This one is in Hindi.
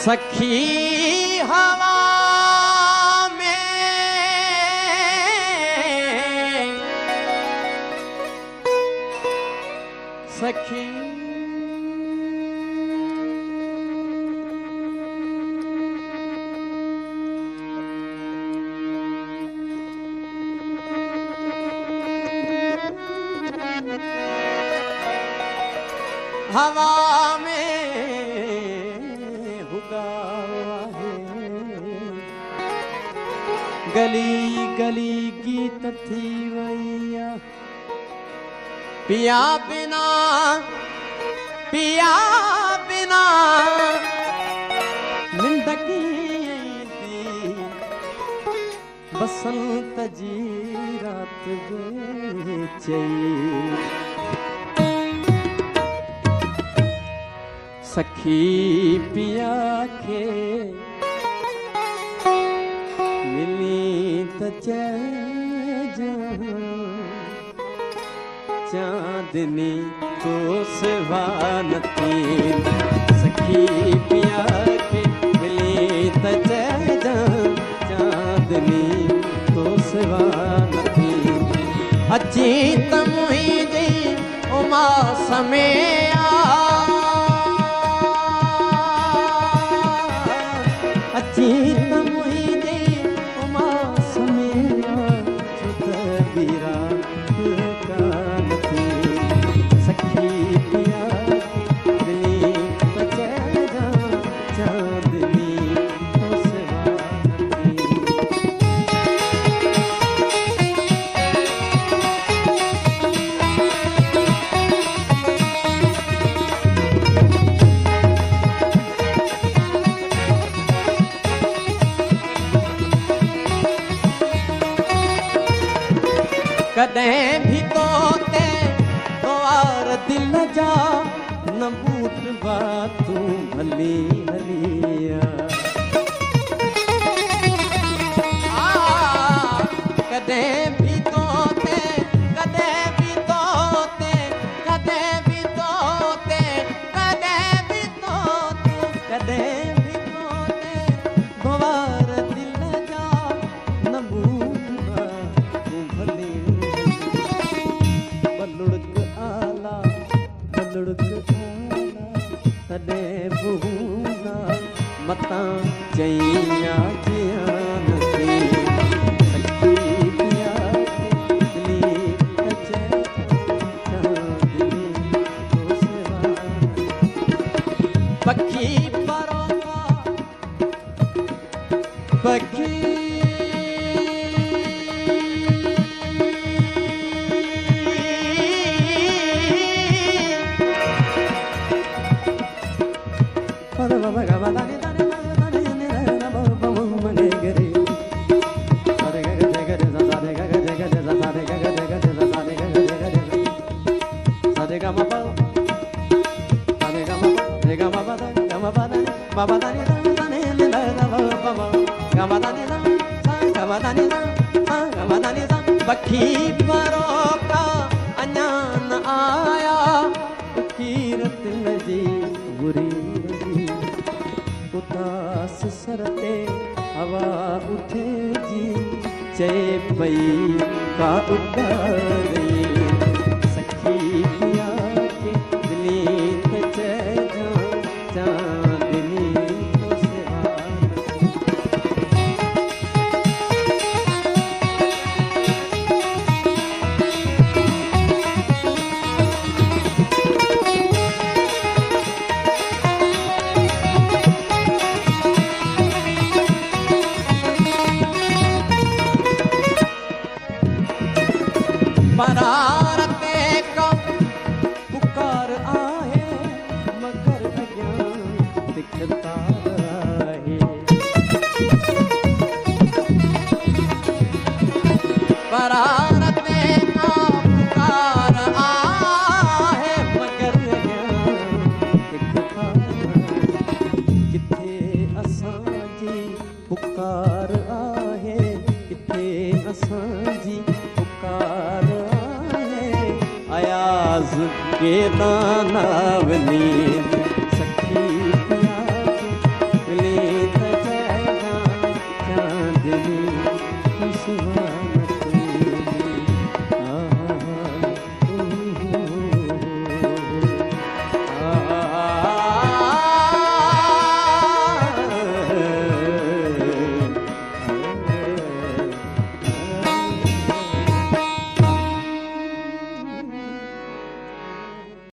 सखी हवा में सखी हवा में गली गली गीत थी वैया पिया बिना निंदकी बसंत जी रात बेचई सखी पिया के चांदनी तो सिवानती सखी पिया के मिली चांदनी तो सिवानती अची तमुई जी उमा समय अची कदें भी तोते द्वार दिल जा न बूट बातू भली भलिया कदें भी तोते कदें भी तोते कदें भी तोते कदें भी तोते कदें भी तोते द्वार दिल जा न बूट बातू भली तॾे बूंदा मतां चईया जियान थी सखी पिया दिली पखी परोगा पखी पखी परो का अञान आया कीरत जी बुरी उदास सरते हवा उठे जी चए पई का उतारे सखी पिया के दिली चांदनी तो परारते का पुकार आहे मगर अज्ञान दिखता रहे परारते असांजी पुकार आहे, अयाज़ के दाना वनी